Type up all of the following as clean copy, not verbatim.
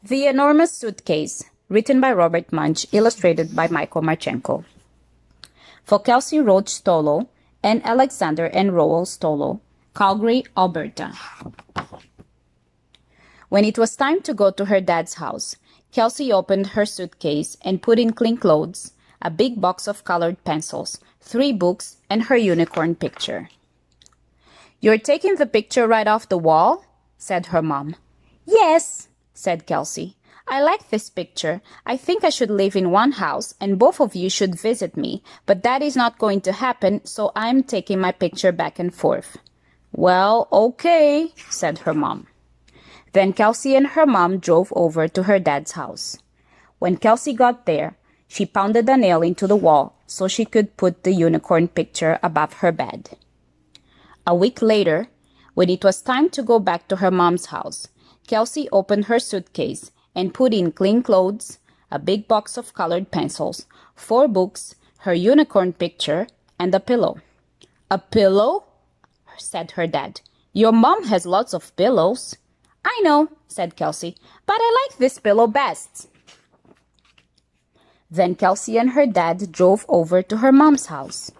The Enormous Suitcase, written by Robert Munsch, illustrated by Michael Marchenko. For Kelsey Roach Stolo and Alexander and Roel Stolo, Calgary, Alberta. When it was time to go to her dad's house, Kelsey opened her suitcase and put in clean clothes, a big box of colored pencils, 3 books, and her unicorn picture. "You're taking the picture right off the wall?" said her mom. "Yes," said Kelsey. "I like this picture. I think I should live in one house and both of you should visit me, but that is not going to happen, so I'm taking my picture back and forth." "Well, okay," said her mom. Then Kelsey and her mom drove over to her dad's house. When Kelsey got there, she pounded a nail into the wall so she could put the unicorn picture above her bed. A week later, when it was time to go back to her mom's house, Kelsey opened her suitcase and put in clean clothes, a big box of colored pencils, 4 books, her unicorn picture, and a pillow. "A pillow?" said her dad. "Your mom has lots of pillows." "I know," said Kelsey, "but I like this pillow best." Then Kelsey and her dad drove over to her mom's house.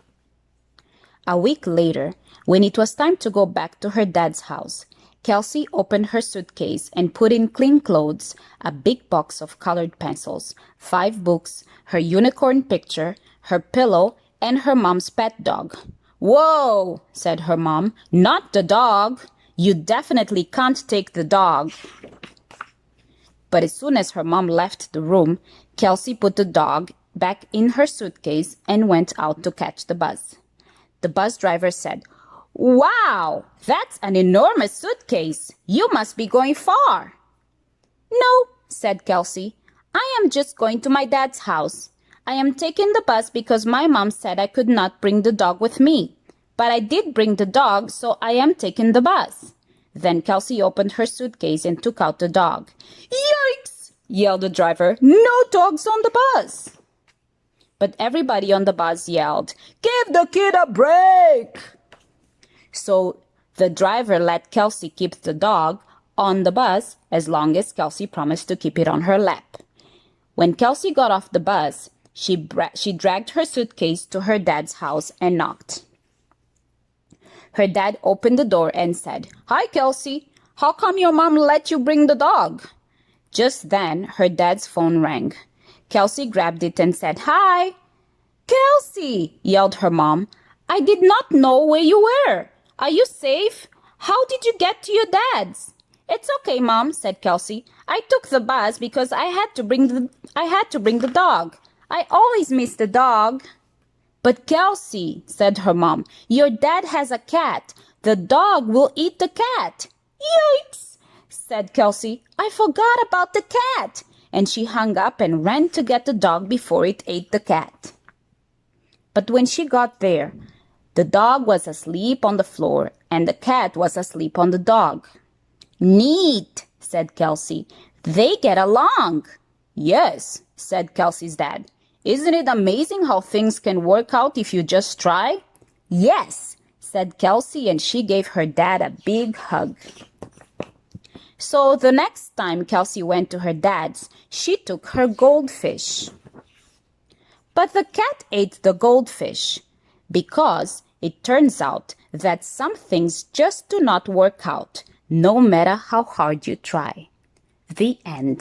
A week later, when it was time to go back to her dad's house, Kelsey opened her suitcase and put in clean clothes, a big box of colored pencils, 5 books, her unicorn picture, her pillow, and her mom's pet dog. "Whoa," said her mom, "not the dog. You definitely can't take the dog." But as soon as her mom left the room, Kelsey put the dog back in her suitcase and went out to catch the bus. The bus driver said, "Wow, that's an enormous suitcase. You must be going far." "No," said Kelsey. "I am just going to my dad's house. I am taking the bus because my mom said I could not bring the dog with me. But I did bring the dog, so I am taking the bus." Then Kelsey opened her suitcase and took out the dog. "Yikes!" yelled the driver. "No dogs on the bus!" But everybody on the bus yelled, "Give the kid a break!" So the driver let Kelsey keep the dog on the bus as long as Kelsey promised to keep it on her lap. When Kelsey got off the bus, she dragged her suitcase to her dad's house and knocked. Her dad opened the door and said, "Hi, Kelsey. How come your mom let you bring the dog?" Just then, her dad's phone rang. Kelsey grabbed it and said, "Hi." "Kelsey," yelled her mom, "I did not know where you were. Are you safe? How did you get to your dad's?" "It's okay, Mom," said Kelsey. "I took the bus because I had to bring the dog. I always miss the dog." "But Kelsey," said her mom, "your dad has a cat. The dog will eat the cat." "Yikes," said Kelsey. "I forgot about the cat." And she hung up and ran to get the dog before it ate the cat. But when she got there, the dog was asleep on the floor and the cat was asleep on the dog. "Neat," said Kelsey. "They get along." "Yes," said Kelsey's dad. "Isn't it amazing how things can work out if you just try?" "Yes," said Kelsey, and she gave her dad a big hug. So the next time Kelsey went to her dad's, she took her goldfish. But the cat ate the goldfish because it turns out that some things just do not work out, no matter how hard you try. The end.